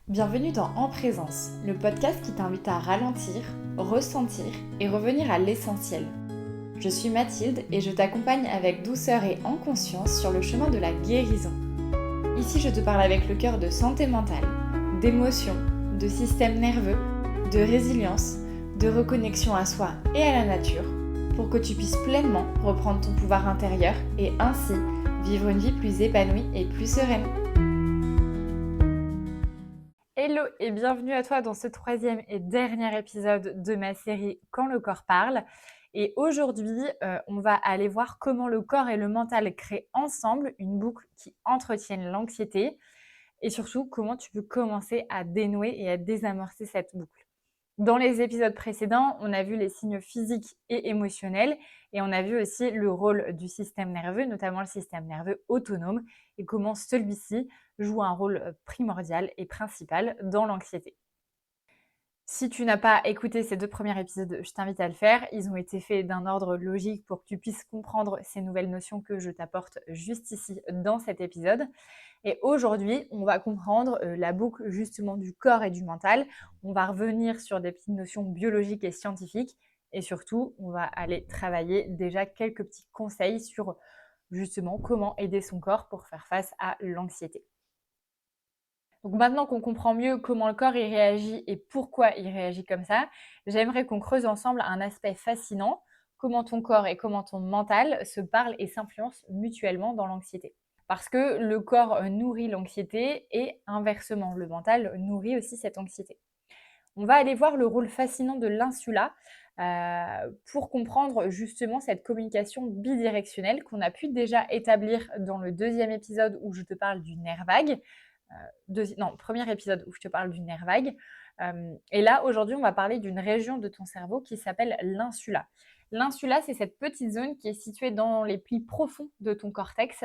Bienvenue dans En Présence, le podcast qui t'invite à ralentir, ressentir et revenir à l'essentiel. Je suis Mathilde et je t'accompagne avec douceur et en conscience sur le chemin de la guérison. Ici, je te parle avec le cœur de santé mentale, d'émotions, de système nerveux, de résilience, de reconnexion à soi et à la nature pour que tu puisses pleinement reprendre ton pouvoir intérieur et ainsi vivre une vie plus épanouie et plus sereine. Hello et bienvenue à toi dans ce troisième et dernier épisode de ma série Quand le corps parle. Et aujourd'hui, on va aller voir comment le corps et le mental créent ensemble une boucle qui entretienne l'anxiété et surtout comment tu peux commencer à dénouer et à désamorcer cette boucle. Dans les épisodes précédents, on a vu les signes physiques et émotionnels et on a vu aussi le rôle du système nerveux, notamment le système nerveux autonome et comment celui-ci joue un rôle primordial et principal dans l'anxiété. Si tu n'as pas écouté ces deux premiers épisodes, je t'invite à le faire. Ils ont été faits d'un ordre logique pour que tu puisses comprendre ces nouvelles notions que je t'apporte juste ici dans cet épisode. Et aujourd'hui, on va comprendre la boucle justement du corps et du mental. On va revenir sur des petites notions biologiques et scientifiques. Et surtout, on va aller travailler déjà quelques petits conseils sur justement comment aider son corps pour faire face à l'anxiété. Donc maintenant qu'on comprend mieux comment le corps il réagit et pourquoi il réagit comme ça, j'aimerais qu'on creuse ensemble un aspect fascinant, comment ton corps et comment ton mental se parlent et s'influencent mutuellement dans l'anxiété. Parce que le corps nourrit l'anxiété et inversement, le mental nourrit aussi cette anxiété. On va aller voir le rôle fascinant de l'insula pour comprendre justement cette communication bidirectionnelle qu'on a pu déjà établir dans le deuxième épisode où je te parle du nerf vague. Premier épisode où je te parle du nerf vague. Et là, aujourd'hui, on va parler d'une région de ton cerveau qui s'appelle l'insula. L'insula, c'est cette petite zone qui est située dans les plis profonds de ton cortex.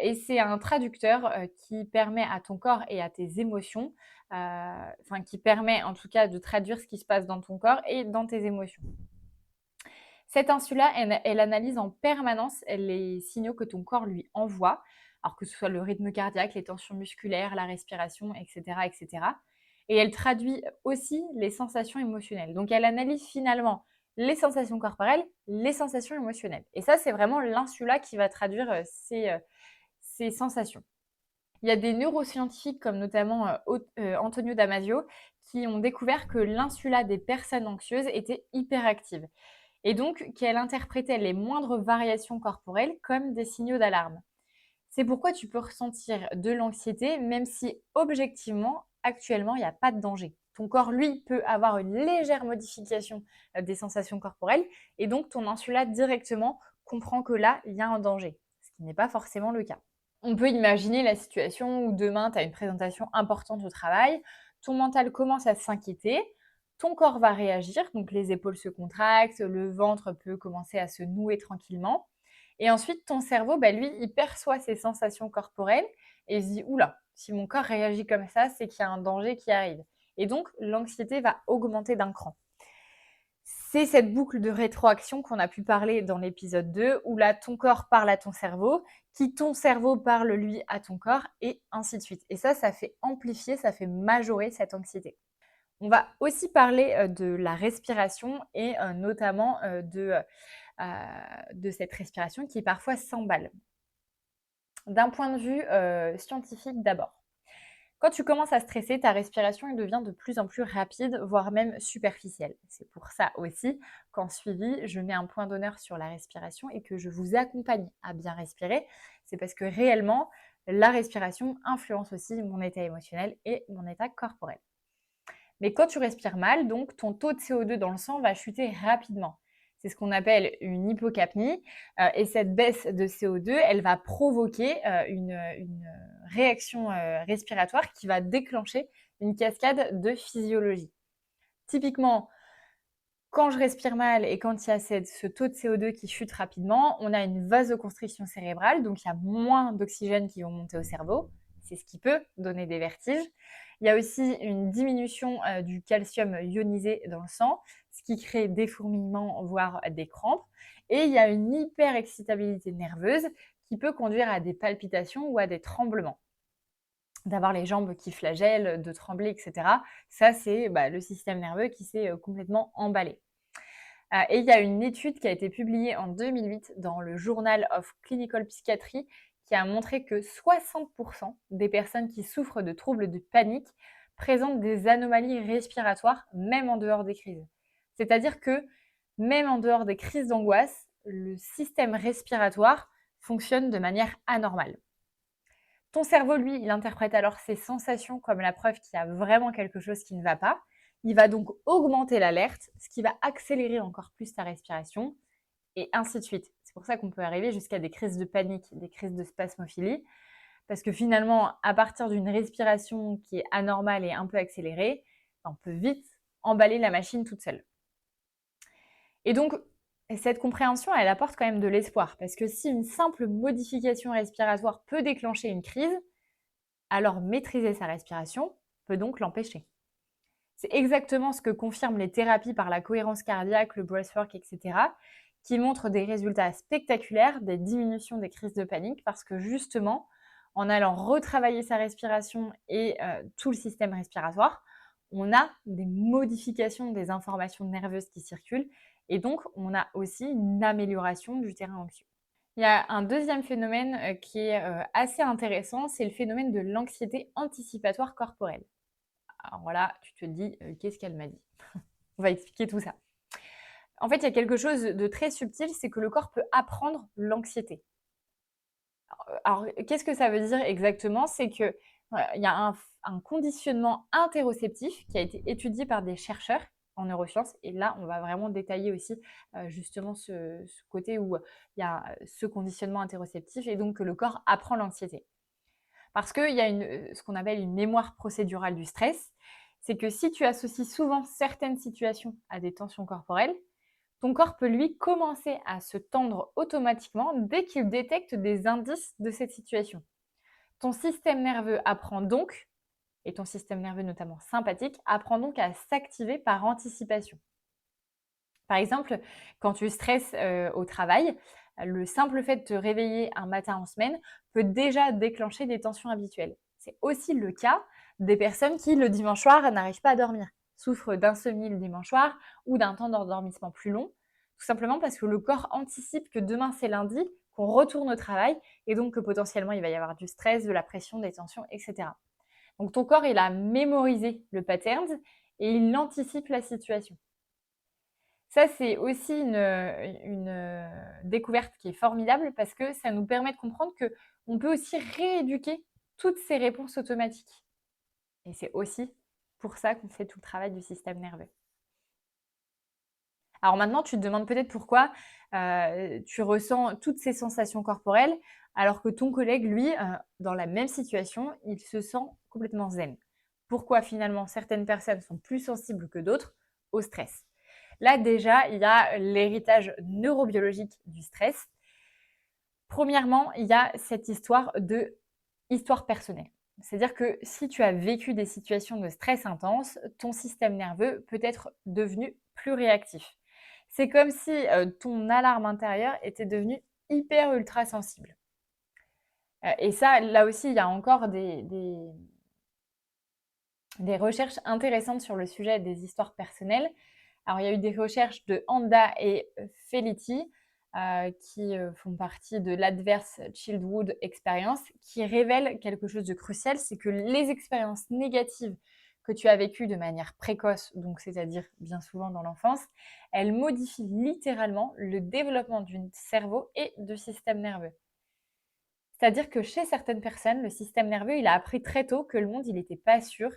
Et c'est un traducteur qui permet à ton corps et à tes émotions, qui permet en tout cas de traduire ce qui se passe dans ton corps et dans tes émotions. Cette insula, elle analyse en permanence les signaux que ton corps lui envoie, alors que ce soit le rythme cardiaque, les tensions musculaires, la respiration, etc., etc. Et elle traduit aussi les sensations émotionnelles. Donc, elle analyse finalement les sensations corporelles, les sensations émotionnelles. Et ça, c'est vraiment l'insula qui va traduire ces sensations. Il y a des neuroscientifiques comme notamment Antonio Damasio qui ont découvert que l'insula des personnes anxieuses était hyperactive et donc qu'elle interprétait les moindres variations corporelles comme des signaux d'alarme. C'est pourquoi tu peux ressentir de l'anxiété même si objectivement, actuellement, il n'y a pas de danger. Ton corps, lui, peut avoir une légère modification des sensations corporelles et donc ton insula directement comprend que là, il y a un danger, ce qui n'est pas forcément le cas. On peut imaginer la situation où demain, tu as une présentation importante au travail, ton mental commence à s'inquiéter, ton corps va réagir, donc les épaules se contractent, le ventre peut commencer à se nouer tranquillement. Et ensuite, ton cerveau, lui, il perçoit ces sensations corporelles et il se dit « Oula, si mon corps réagit comme ça, c'est qu'il y a un danger qui arrive. » Et donc, l'anxiété va augmenter d'un cran. C'est cette boucle de rétroaction qu'on a pu parler dans l'épisode 2, où là, ton corps parle à ton cerveau, qui ton cerveau parle, lui, à ton corps, et ainsi de suite. Et ça fait amplifier, ça fait majorer cette anxiété. On va aussi parler de la respiration et notamment de cette respiration qui parfois s'emballe. D'un point de vue scientifique d'abord. Quand tu commences à stresser, ta respiration elle devient de plus en plus rapide, voire même superficielle. C'est pour ça aussi qu'en suivi, je mets un point d'honneur sur la respiration et que je vous accompagne à bien respirer. C'est parce que réellement, la respiration influence aussi mon état émotionnel et mon état corporel. Mais quand tu respires mal, donc ton taux de CO2 dans le sang va chuter rapidement. C'est ce qu'on appelle une hypocapnie. Et cette baisse de CO2, elle va provoquer une réaction respiratoire qui va déclencher une cascade de physiologie. Typiquement, quand je respire mal et quand il y a ce taux de CO2 qui chute rapidement, on a une vasoconstriction cérébrale, donc il y a moins d'oxygène qui vont monter au cerveau. C'est ce qui peut donner des vertiges. Il y a aussi une diminution du calcium ionisé dans le sang, ce qui crée des fourmillements, voire des crampes. Et il y a une hyperexcitabilité nerveuse qui peut conduire à des palpitations ou à des tremblements. d'avoir les jambes qui flagellent, de trembler, et cetera. Ça, c'est le système nerveux qui s'est complètement emballé. Et il y a une étude qui a été publiée en 2008 dans le Journal of Clinical Psychiatry qui a montré que 60% des personnes qui souffrent de troubles de panique présentent des anomalies respiratoires, même en dehors des crises. C'est-à-dire que même en dehors des crises d'angoisse, le système respiratoire fonctionne de manière anormale. Ton cerveau, lui, il interprète alors ces sensations comme la preuve qu'il y a vraiment quelque chose qui ne va pas. Il va donc augmenter l'alerte, ce qui va accélérer encore plus ta respiration, et ainsi de suite. C'est pour ça qu'on peut arriver jusqu'à des crises de panique, des crises de spasmophilie, parce que finalement, à partir d'une respiration qui est anormale et un peu accélérée, on peut vite emballer la machine toute seule. Et donc, cette compréhension, elle apporte quand même de l'espoir, parce que si une simple modification respiratoire peut déclencher une crise, alors maîtriser sa respiration peut donc l'empêcher. C'est exactement ce que confirment les thérapies par la cohérence cardiaque, le breathwork, etc., qui montrent des résultats spectaculaires, des diminutions des crises de panique, parce que justement, en allant retravailler sa respiration et tout le système respiratoire, on a des modifications des informations nerveuses qui circulent, et donc on a aussi une amélioration du terrain anxieux. Il y a un deuxième phénomène qui est assez intéressant, c'est le phénomène de l'anxiété anticipatoire corporelle. Alors voilà, tu te dis, qu'est-ce qu'elle m'a dit? On va expliquer tout ça. En fait, il y a quelque chose de très subtil, c'est que le corps peut apprendre l'anxiété. Alors, qu'est-ce que ça veut dire exactement? C'est que, il y a un conditionnement interoceptif qui a été étudié par des chercheurs en neurosciences et là, on va vraiment détailler aussi, justement ce côté où il y a ce conditionnement interoceptif et donc que le corps apprend l'anxiété. Parce qu'il y a ce qu'on appelle une mémoire procédurale du stress. C'est que si tu associes souvent certaines situations à des tensions corporelles, ton corps peut lui commencer à se tendre automatiquement dès qu'il détecte des indices de cette situation. Ton système nerveux apprend donc, et ton système nerveux notamment sympathique, apprend donc à s'activer par anticipation. Par exemple, quand tu stresses au travail, le simple fait de te réveiller un matin en semaine peut déjà déclencher des tensions habituelles. C'est aussi le cas des personnes qui, le dimanche soir, n'arrivent pas à dormir, souffrent d'insomnie le dimanche soir ou d'un temps d'endormissement plus long, tout simplement parce que le corps anticipe que demain c'est lundi, qu'on retourne au travail et donc que potentiellement il va y avoir du stress, de la pression, des tensions, etc. Donc ton corps, il a mémorisé le pattern et il anticipe la situation. Ça, c'est aussi une découverte qui est formidable parce que ça nous permet de comprendre qu'on peut aussi rééduquer toutes ces réponses automatiques. Et c'est aussi pour ça qu'on fait tout le travail du système nerveux. Alors maintenant, tu te demandes peut-être pourquoi tu ressens toutes ces sensations corporelles alors que ton collègue, lui, dans la même situation, il se sent complètement zen. Pourquoi finalement certaines personnes sont plus sensibles que d'autres au stress? Là, déjà, il y a l'héritage neurobiologique du stress. Premièrement, il y a cette histoire personnelle. C'est-à-dire que si tu as vécu des situations de stress intense, ton système nerveux peut être devenu plus réactif. C'est comme si ton alarme intérieure était devenue hyper ultra sensible. Et ça, là aussi, il y a encore des recherches intéressantes sur le sujet des histoires personnelles. Alors, il y a eu des recherches de Anda et Felitti qui font partie de l'Adverse Childhood Experience qui révèlent quelque chose de crucial, c'est que les expériences négatives que tu as vécues de manière précoce, donc c'est-à-dire bien souvent dans l'enfance, elles modifient littéralement le développement du cerveau et du système nerveux. C'est-à-dire que chez certaines personnes, le système nerveux, il a appris très tôt que le monde, il n'était pas sûr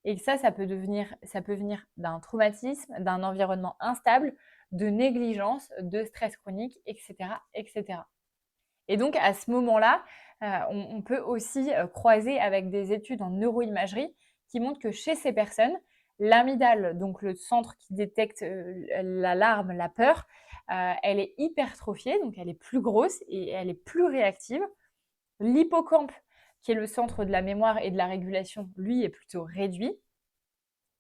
et que ça peut venir d'un traumatisme, d'un environnement instable, de négligence, de stress chronique, etc., etc. Et donc, à ce moment-là, on peut aussi croiser avec des études en neuroimagerie qui montrent que chez ces personnes, l'amygdale, donc le centre qui détecte l'alarme, la peur, elle est hypertrophiée, donc elle est plus grosse et elle est plus réactive. L'hippocampe, qui est le centre de la mémoire et de la régulation, lui, est plutôt réduit.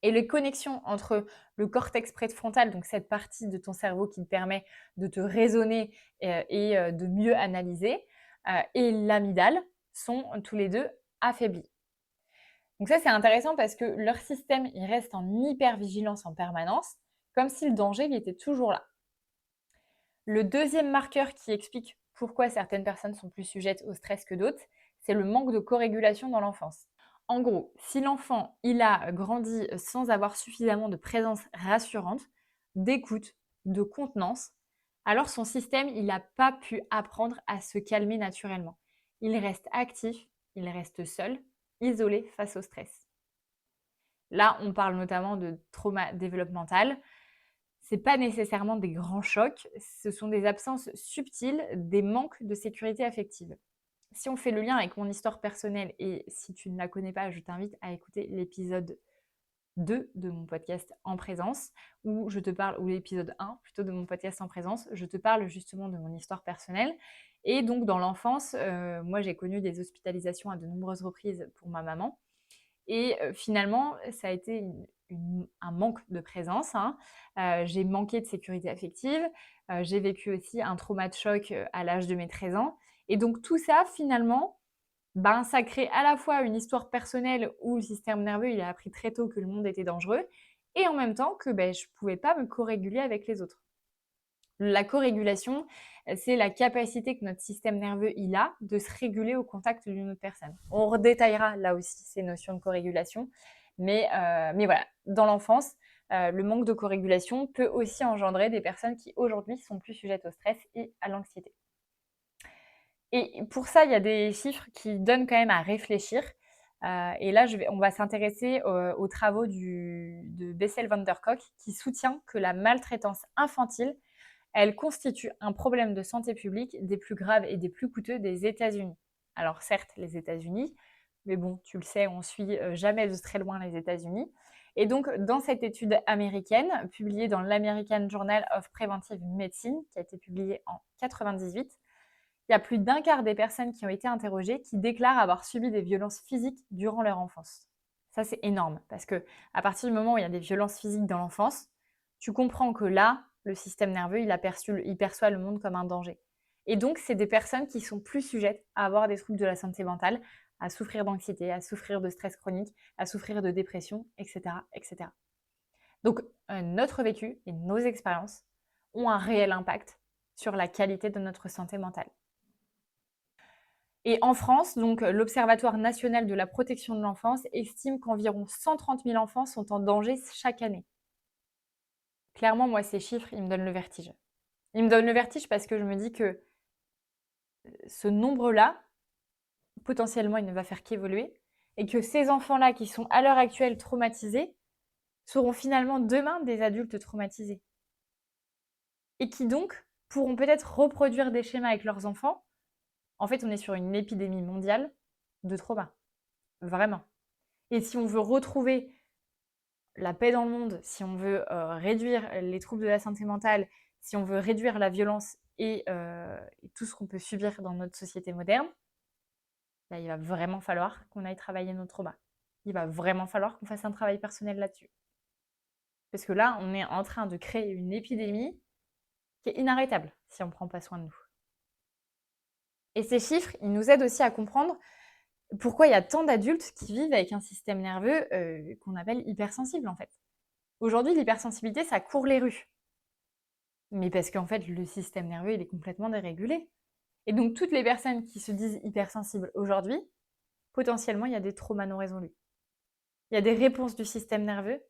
Et les connexions entre le cortex préfrontal, donc cette partie de ton cerveau qui te permet de te raisonner et de mieux analyser, et l'amygdale sont tous les deux affaiblis. Donc ça, c'est intéressant parce que leur système, il reste en hypervigilance en permanence, comme si le danger, il était toujours là. Le deuxième marqueur qui explique pourquoi certaines personnes sont plus sujettes au stress que d'autres, c'est le manque de corégulation dans l'enfance. En gros, si l'enfant, il a grandi sans avoir suffisamment de présence rassurante, d'écoute, de contenance, alors son système, il n'a pas pu apprendre à se calmer naturellement. Il reste actif, il reste seul, isolé face au stress. Là, on parle notamment de trauma développemental. C'est pas nécessairement des grands chocs, ce sont des absences subtiles, des manques de sécurité affective. Si on fait le lien avec mon histoire personnelle, et si tu ne la connais pas, je t'invite à écouter l'épisode 2 de mon podcast En présence, où je te parle, ou l'épisode 1 plutôt de mon podcast En présence, je te parle justement de mon histoire personnelle. Et donc dans l'enfance, moi j'ai connu des hospitalisations à de nombreuses reprises pour ma maman. Et finalement, ça a été un manque de présence, hein. J'ai manqué de sécurité affective, j'ai vécu aussi un trauma de choc, à l'âge de mes 13 ans. Et donc tout ça, finalement, ben, ça crée à la fois une histoire personnelle où le système nerveux, il a appris très tôt que le monde était dangereux et en même temps que, beh, je ne pouvais pas me co-réguler avec les autres. La co-régulation, c'est la capacité que notre système nerveux il a de se réguler au contact d'une autre personne. On redétaillera là aussi ces notions de co-régulation, mais voilà, dans l'enfance, le manque de co-régulation peut aussi engendrer des personnes qui aujourd'hui sont plus sujettes au stress et à l'anxiété. Et pour ça, il y a des chiffres qui donnent quand même à réfléchir. Et là, on va s'intéresser aux travaux de Bessel van der Kolk qui soutient que la maltraitance infantile elle constitue un problème de santé publique des plus graves et des plus coûteux des États-Unis. Alors certes, les États-Unis, mais bon, tu le sais, on suit jamais de très loin les États-Unis. Et donc, dans cette étude américaine, publiée dans l'American Journal of Preventive Medicine, qui a été publiée en 1998, il y a plus d'un quart des personnes qui ont été interrogées qui déclarent avoir subi des violences physiques durant leur enfance. Ça, c'est énorme, parce que à partir du moment où il y a des violences physiques dans l'enfance, tu comprends que là, le système nerveux, il perçoit le monde comme un danger. Et donc, c'est des personnes qui sont plus sujettes à avoir des troubles de la santé mentale, à souffrir d'anxiété, à souffrir de stress chronique, à souffrir de dépression, etc. etc. Donc, notre vécu et nos expériences ont un réel impact sur la qualité de notre santé mentale. Et en France, donc, l'Observatoire national de la protection de l'enfance estime qu'environ 130 000 enfants sont en danger chaque année. Clairement, moi, ces chiffres, ils me donnent le vertige. Ils me donnent le vertige parce que je me dis que ce nombre-là, potentiellement, il ne va faire qu'évoluer et que ces enfants-là qui sont à l'heure actuelle traumatisés seront finalement demain des adultes traumatisés et qui donc pourront peut-être reproduire des schémas avec leurs enfants. En fait, on est sur une épidémie mondiale de trauma. Vraiment. Et si on veut retrouver la paix dans le monde, si on veut réduire les troubles de la santé mentale, si on veut réduire la violence et tout ce qu'on peut subir dans notre société moderne, là, il va vraiment falloir qu'on aille travailler nos traumas. Il va vraiment falloir qu'on fasse un travail personnel là-dessus. Parce que là, on est en train de créer une épidémie qui est inarrêtable si on ne prend pas soin de nous. Et ces chiffres, ils nous aident aussi à comprendre pourquoi il y a tant d'adultes qui vivent avec un système nerveux qu'on appelle hypersensible en fait. Aujourd'hui, l'hypersensibilité, ça court les rues. Mais parce qu'en fait, le système nerveux, il est complètement dérégulé. Et donc, toutes les personnes qui se disent hypersensibles aujourd'hui, potentiellement, il y a des traumas non résolus. Il y a des réponses du système nerveux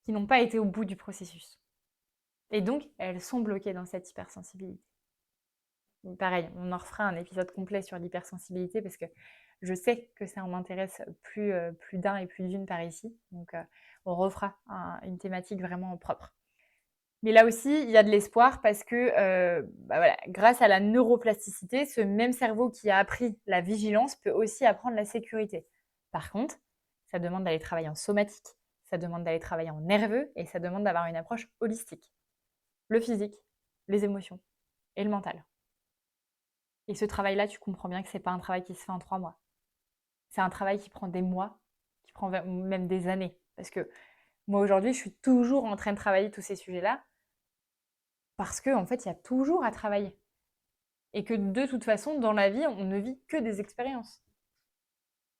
qui n'ont pas été au bout du processus. Et donc, elles sont bloquées dans cette hypersensibilité. Donc, pareil, on en refera un épisode complet sur l'hypersensibilité parce que je sais que ça en intéresse plus d'un et plus d'une par ici. Donc, on refera une thématique vraiment propre. Mais là aussi, il y a de l'espoir parce que voilà, grâce à la neuroplasticité, ce même cerveau qui a appris la vigilance peut aussi apprendre la sécurité. Par contre, ça demande d'aller travailler en somatique, ça demande d'aller travailler en nerveux et ça demande d'avoir une approche holistique. Le physique, les émotions et le mental. Et ce travail-là, tu comprends bien que ce n'est pas un travail qui se fait en 3 mois. C'est un travail qui prend des mois, qui prend même des années. Parce que moi, aujourd'hui, je suis toujours en train de travailler tous ces sujets-là parce qu'en fait, il y a toujours à travailler. Et que de toute façon, dans la vie, on ne vit que des expériences.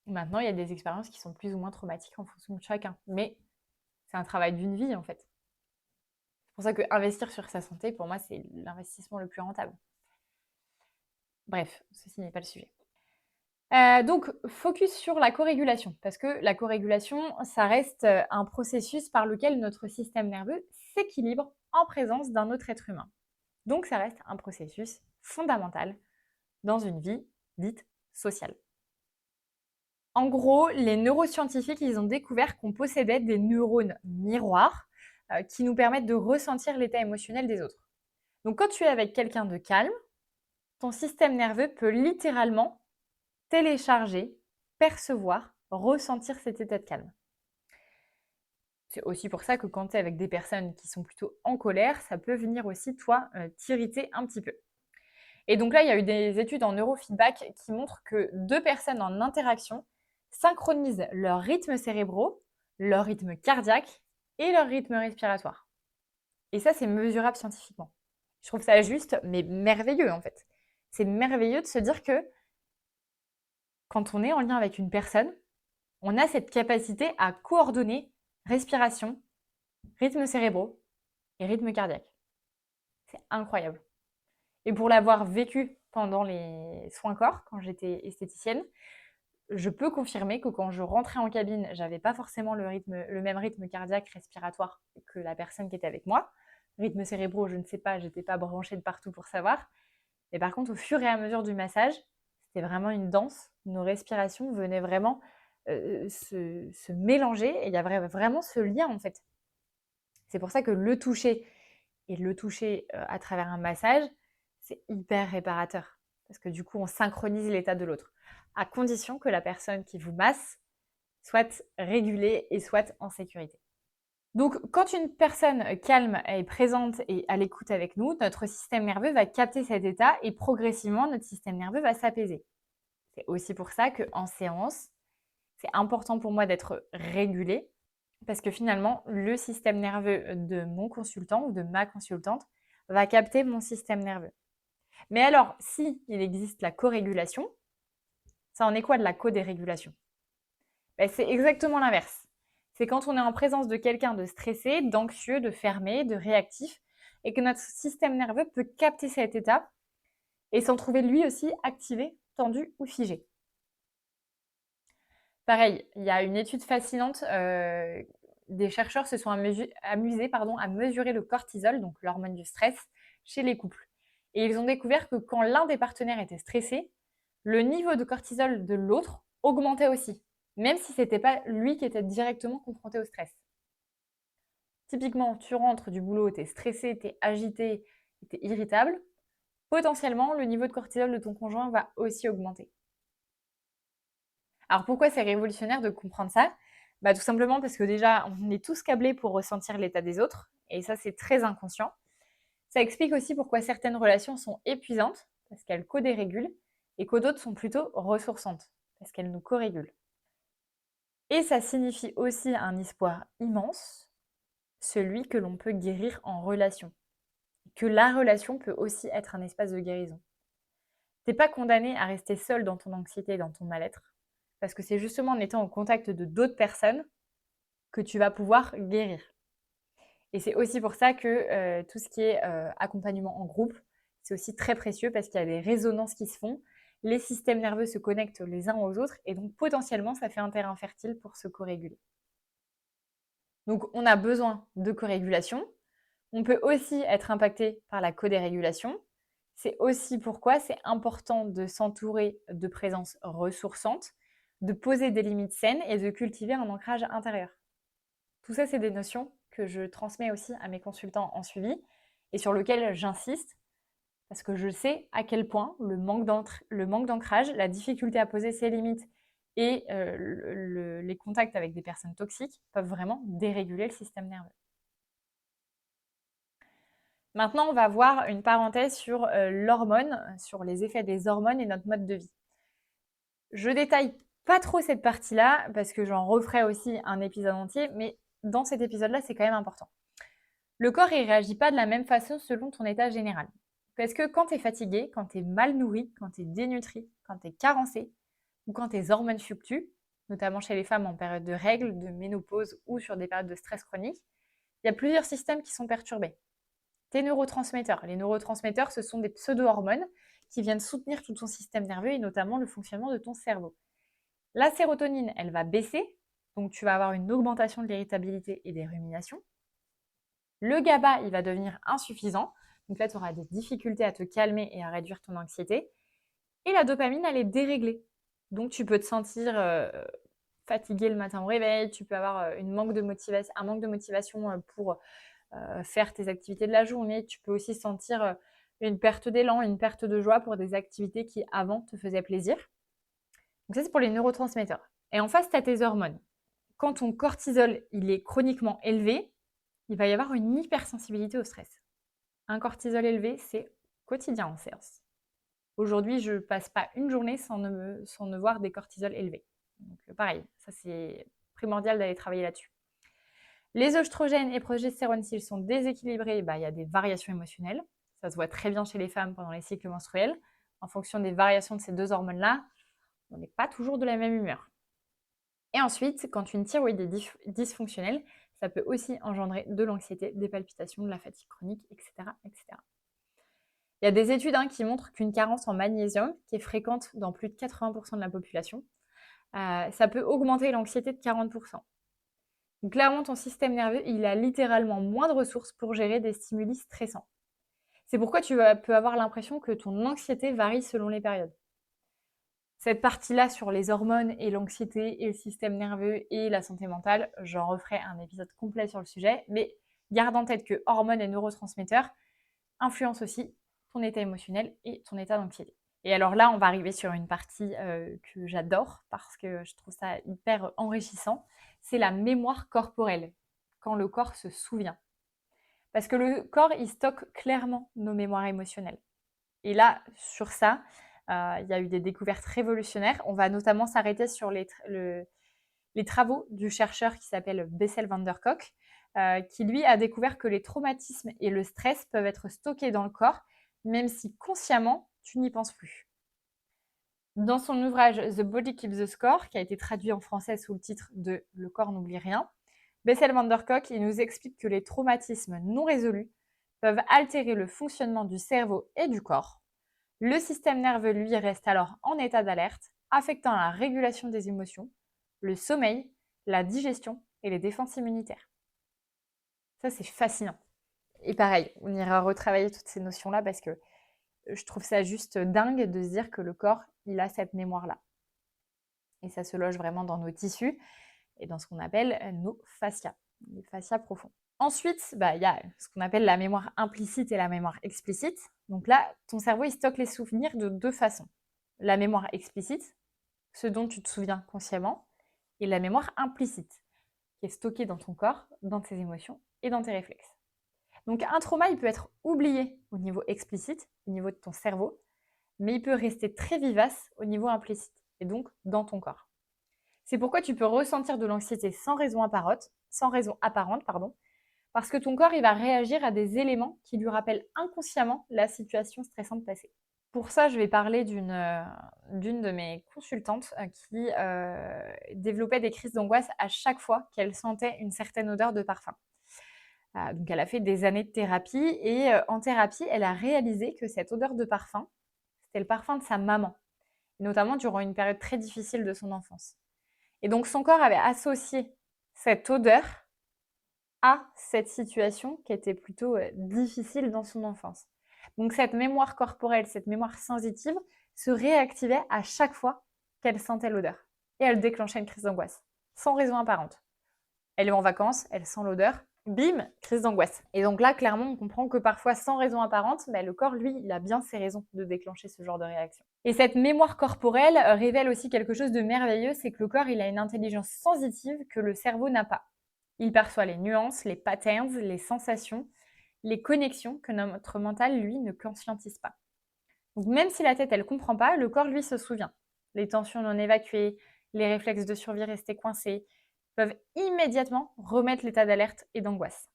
Maintenant, il y a des expériences qui sont plus ou moins traumatiques en fonction de chacun. Mais c'est un travail d'une vie, en fait. C'est pour ça que investir sur sa santé, pour moi, c'est l'investissement le plus rentable. Bref, ceci n'est pas le sujet. Donc, focus sur la corégulation, parce que la corégulation, ça reste un processus par lequel notre système nerveux s'équilibre en présence d'un autre être humain. Donc, ça reste un processus fondamental dans une vie dite sociale. En gros, les neuroscientifiques, ils ont découvert qu'on possédait des neurones miroirs qui nous permettent de ressentir l'état émotionnel des autres. Donc, quand tu es avec quelqu'un de calme, ton système nerveux peut littéralement télécharger, percevoir, ressentir cet état de calme. C'est aussi pour ça que quand tu es avec des personnes qui sont plutôt en colère, ça peut venir aussi, toi, t'irriter un petit peu. Et donc là, il y a eu des études en neurofeedback qui montrent que deux personnes en interaction synchronisent leurs rythmes cérébraux, leur rythme cardiaque et leur rythme respiratoire. Et ça, c'est mesurable scientifiquement. Je trouve ça juste, mais merveilleux en fait. C'est merveilleux de se dire que quand on est en lien avec une personne, on a cette capacité à coordonner respiration, rythme cérébraux et rythme cardiaque. C'est incroyable. Et pour l'avoir vécu pendant les soins corps, quand j'étais esthéticienne, je peux confirmer que quand je rentrais en cabine, j'avais pas forcément le même rythme cardiaque respiratoire que la personne qui était avec moi. Rythme cérébraux, je ne sais pas, j'étais pas branchée de partout pour savoir. Mais par contre, au fur et à mesure du massage, c'était vraiment une danse. Nos respirations venaient vraiment se mélanger et il y avait vraiment ce lien en fait. C'est pour ça que le toucher à travers un massage, c'est hyper réparateur. Parce que du coup, on synchronise l'état de l'autre. À condition que la personne qui vous masse soit régulée et soit en sécurité. Donc, quand une personne calme est présente et à l'écoute avec nous, notre système nerveux va capter cet état et progressivement, notre système nerveux va s'apaiser. C'est aussi pour ça qu'en séance, c'est important pour moi d'être régulée parce que finalement, le système nerveux de mon consultant ou de ma consultante va capter mon système nerveux. Mais alors, si il existe la corégulation, ça en est quoi de la codérégulation? C'est exactement l'inverse. C'est quand on est en présence de quelqu'un de stressé, d'anxieux, de fermé, de réactif, et que notre système nerveux peut capter cet état et s'en trouver lui aussi activé, tendu ou figé. Pareil, il y a une étude fascinante, des chercheurs se sont amusés à mesurer le cortisol, donc l'hormone du stress, chez les couples. Et ils ont découvert que quand l'un des partenaires était stressé, le niveau de cortisol de l'autre augmentait aussi, même si ce n'était pas lui qui était directement confronté au stress. Typiquement, tu rentres du boulot, tu es stressé, tu es agité, tu es irritable, potentiellement le niveau de cortisol de ton conjoint va aussi augmenter. Alors pourquoi c'est révolutionnaire de comprendre ça? Tout simplement parce que déjà, on est tous câblés pour ressentir l'état des autres, et ça c'est très inconscient. Ça explique aussi pourquoi certaines relations sont épuisantes, parce qu'elles co-dérégulent, et que d'autres sont plutôt ressourçantes, parce qu'elles nous co-régulent. Et ça signifie aussi un espoir immense, celui que l'on peut guérir en relation. Que la relation peut aussi être un espace de guérison. T'es pas condamné à rester seul dans ton anxiété, dans ton mal-être, parce que c'est justement en étant en contact de d'autres personnes que tu vas pouvoir guérir. Et c'est aussi pour ça que tout ce qui est accompagnement en groupe, c'est aussi très précieux parce qu'il y a des résonances qui se font, les systèmes nerveux se connectent les uns aux autres et donc potentiellement ça fait un terrain fertile pour se co-réguler. Donc on a besoin de co-régulation. On peut aussi être impacté par la codérégulation. C'est aussi pourquoi c'est important de s'entourer de présences ressourçantes, de poser des limites saines et de cultiver un ancrage intérieur. Tout ça, c'est des notions que je transmets aussi à mes consultants en suivi et sur lesquelles j'insiste parce que je sais à quel point le manque d'ancrage, la difficulté à poser ses limites et les contacts avec des personnes toxiques peuvent vraiment déréguler le système nerveux. Maintenant, on va voir une parenthèse sur l'hormone, sur les effets des hormones et notre mode de vie. Je détaille pas trop cette partie-là parce que j'en referai aussi un épisode entier, mais dans cet épisode-là, c'est quand même important. Le corps, il réagit pas de la même façon selon ton état général. Parce que quand tu es fatigué, quand tu es mal nourri, quand tu es dénutri, quand tu es carencé, ou quand tes hormones fluctuent, notamment chez les femmes en période de règles, de ménopause ou sur des périodes de stress chronique, il y a plusieurs systèmes qui sont perturbés. Tes neurotransmetteurs. Les neurotransmetteurs, ce sont des pseudo-hormones qui viennent soutenir tout ton système nerveux et notamment le fonctionnement de ton cerveau. La sérotonine, elle va baisser, donc tu vas avoir une augmentation de l'irritabilité et des ruminations. Le GABA, il va devenir insuffisant, donc là tu auras des difficultés à te calmer et à réduire ton anxiété. Et la dopamine, elle est déréglée, donc tu peux te sentir fatigué le matin au réveil, tu peux avoir un manque de motivation pour faire tes activités de la journée, tu peux aussi sentir une perte d'élan, une perte de joie pour des activités qui avant te faisaient plaisir. Donc ça, c'est pour les neurotransmetteurs. Et en face, tu as tes hormones. Quand ton cortisol il est chroniquement élevé, il va y avoir une hypersensibilité au stress. Un cortisol élevé, c'est quotidien en séance. Aujourd'hui, je ne passe pas une journée sans ne voir des cortisols élevés. Donc pareil, ça c'est primordial d'aller travailler là-dessus. Les oestrogènes et progestérone, s'ils sont déséquilibrés, il y a des variations émotionnelles. Ça se voit très bien chez les femmes pendant les cycles menstruels. En fonction des variations de ces deux hormones-là, on n'est pas toujours de la même humeur. Et ensuite, quand une thyroïde est dysfonctionnelle, ça peut aussi engendrer de l'anxiété, des palpitations, de la fatigue chronique, etc. etc. Il y a des études qui montrent qu'une carence en magnésium, qui est fréquente dans plus de 80% de la population, ça peut augmenter l'anxiété de 40%. Donc clairement, ton système nerveux, il a littéralement moins de ressources pour gérer des stimuli stressants. C'est pourquoi tu peux avoir l'impression que ton anxiété varie selon les périodes. Cette partie-là sur les hormones et l'anxiété et le système nerveux et la santé mentale, j'en referai un épisode complet sur le sujet, mais garde en tête que hormones et neurotransmetteurs influencent aussi ton état émotionnel et ton état d'anxiété. Et alors là, on va arriver sur une partie que j'adore parce que je trouve ça hyper enrichissant, c'est la mémoire corporelle, quand le corps se souvient. Parce que le corps, il stocke clairement nos mémoires émotionnelles. Et là, sur ça, il y a eu des découvertes révolutionnaires. On va notamment s'arrêter sur les travaux du chercheur qui s'appelle Bessel van der Kolk, qui lui a découvert que les traumatismes et le stress peuvent être stockés dans le corps, même si consciemment, tu n'y penses plus. Dans son ouvrage The Body Keeps the Score, qui a été traduit en français sous le titre de Le corps n'oublie rien, Bessel van der Kolk il nous explique que les traumatismes non résolus peuvent altérer le fonctionnement du cerveau et du corps. Le système nerveux, lui, reste alors en état d'alerte, affectant la régulation des émotions, le sommeil, la digestion et les défenses immunitaires. Ça, c'est fascinant. Et pareil, on ira retravailler toutes ces notions-là parce que je trouve ça juste dingue de se dire que le corps, il a cette mémoire-là. Et ça se loge vraiment dans nos tissus et dans ce qu'on appelle nos fascias, les fascias profonds. Ensuite, il y a ce qu'on appelle la mémoire implicite et la mémoire explicite. Donc là, ton cerveau, il stocke les souvenirs de deux façons. La mémoire explicite, ce dont tu te souviens consciemment, et la mémoire implicite, qui est stockée dans ton corps, dans tes émotions et dans tes réflexes. Donc un trauma, il peut être oublié au niveau explicite, au niveau de ton cerveau, mais il peut rester très vivace au niveau implicite, et donc dans ton corps. C'est pourquoi tu peux ressentir de l'anxiété sans raison apparente, parce que ton corps il va réagir à des éléments qui lui rappellent inconsciemment la situation stressante passée. Pour ça, je vais parler d'une de mes consultantes qui développait des crises d'angoisse à chaque fois qu'elle sentait une certaine odeur de parfum. Donc elle a fait des années de thérapie et en thérapie, elle a réalisé que cette odeur de parfum, c'était le parfum de sa maman, notamment durant une période très difficile de son enfance. Et donc son corps avait associé cette odeur à cette situation qui était plutôt difficile dans son enfance. Donc cette mémoire corporelle, cette mémoire sensitive se réactivait à chaque fois qu'elle sentait l'odeur. Et elle déclenchait une crise d'angoisse, sans raison apparente. Elle est en vacances, elle sent l'odeur, bim, crise d'angoisse. Et donc là, clairement, on comprend que parfois, sans raison apparente, le corps, lui, il a bien ses raisons de déclencher ce genre de réaction. Et cette mémoire corporelle révèle aussi quelque chose de merveilleux, c'est que le corps, il a une intelligence sensitive que le cerveau n'a pas. Il perçoit les nuances, les patterns, les sensations, les connexions que notre mental, lui, ne conscientise pas. Donc même si la tête, elle ne comprend pas, le corps, lui, se souvient. Les tensions non évacuées, les réflexes de survie restés coincés, peuvent immédiatement remettre l'état d'alerte et d'angoisse.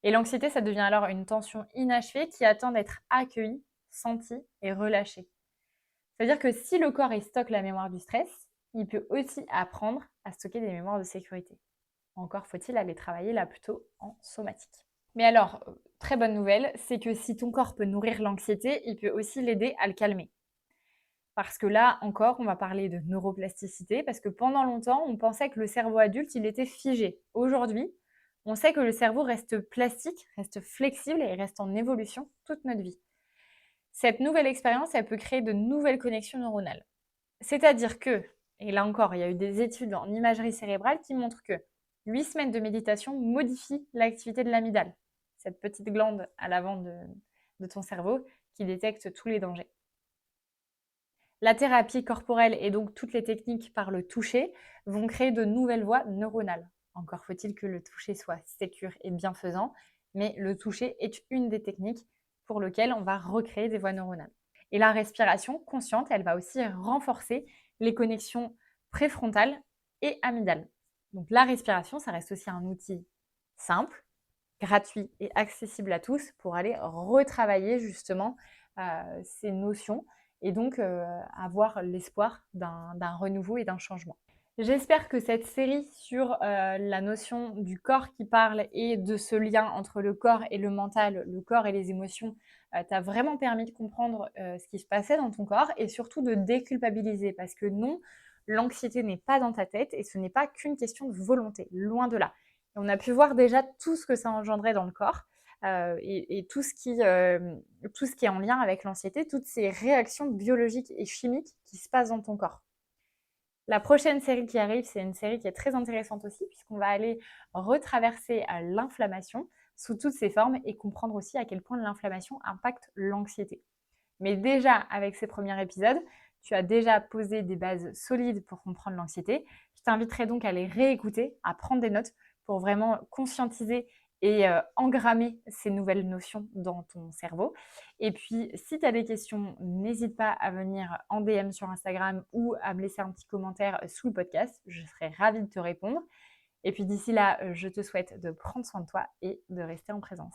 Et l'anxiété, ça devient alors une tension inachevée qui attend d'être accueillie, sentie et relâchée. C'est-à-dire que si le corps il stocke la mémoire du stress, il peut aussi apprendre à stocker des mémoires de sécurité. Encore faut-il aller travailler là plutôt en somatique. Mais alors, très bonne nouvelle, c'est que si ton corps peut nourrir l'anxiété, il peut aussi l'aider à le calmer. Parce que là encore, on va parler de neuroplasticité, parce que pendant longtemps, on pensait que le cerveau adulte, il était figé. Aujourd'hui, on sait que le cerveau reste plastique, reste flexible et reste en évolution toute notre vie. Cette nouvelle expérience, elle peut créer de nouvelles connexions neuronales. C'est-à-dire que, et là encore, il y a eu des études en imagerie cérébrale qui montrent que 8 semaines de méditation modifient l'activité de l'amygdale, cette petite glande à l'avant de ton cerveau qui détecte tous les dangers. La thérapie corporelle et donc toutes les techniques par le toucher vont créer de nouvelles voies neuronales. Encore faut-il que le toucher soit sécure et bienfaisant, mais le toucher est une des techniques pour lesquelles on va recréer des voies neuronales. Et la respiration consciente, elle va aussi renforcer les connexions préfrontales et amygdales. Donc la respiration, ça reste aussi un outil simple, gratuit et accessible à tous pour aller retravailler justement ces notions et donc avoir l'espoir d'un renouveau et d'un changement. J'espère que cette série sur la notion du corps qui parle et de ce lien entre le corps et le mental, le corps et les émotions, t'a vraiment permis de comprendre ce qui se passait dans ton corps et surtout de déculpabiliser parce que non, l'anxiété n'est pas dans ta tête et ce n'est pas qu'une question de volonté, loin de là. Et on a pu voir déjà tout ce que ça engendrait dans le corps et tout ce qui est en lien avec l'anxiété, toutes ces réactions biologiques et chimiques qui se passent dans ton corps. La prochaine série qui arrive, c'est une série qui est très intéressante aussi, puisqu'on va aller retraverser l'inflammation sous toutes ses formes et comprendre aussi à quel point l'inflammation impacte l'anxiété. Mais déjà, avec ces premiers épisodes, tu as déjà posé des bases solides pour comprendre l'anxiété. Je t'inviterai donc à les réécouter, à prendre des notes pour vraiment conscientiser et engrammer ces nouvelles notions dans ton cerveau. Et puis, si tu as des questions, n'hésite pas à venir en DM sur Instagram ou à me laisser un petit commentaire sous le podcast. Je serai ravie de te répondre. Et puis d'ici là, je te souhaite de prendre soin de toi et de rester en présence.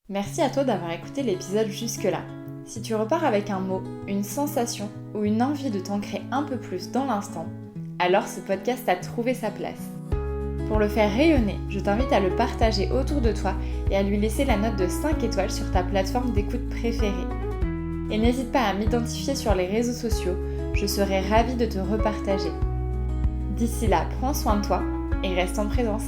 Merci à toi d'avoir écouté l'épisode jusque-là. Si tu repars avec un mot, une sensation ou une envie de t'ancrer un peu plus dans l'instant, alors ce podcast a trouvé sa place. Pour le faire rayonner, je t'invite à le partager autour de toi et à lui laisser la note de 5 étoiles sur ta plateforme d'écoute préférée. Et n'hésite pas à m'identifier sur les réseaux sociaux, je serai ravie de te repartager. D'ici là, prends soin de toi et reste en présence.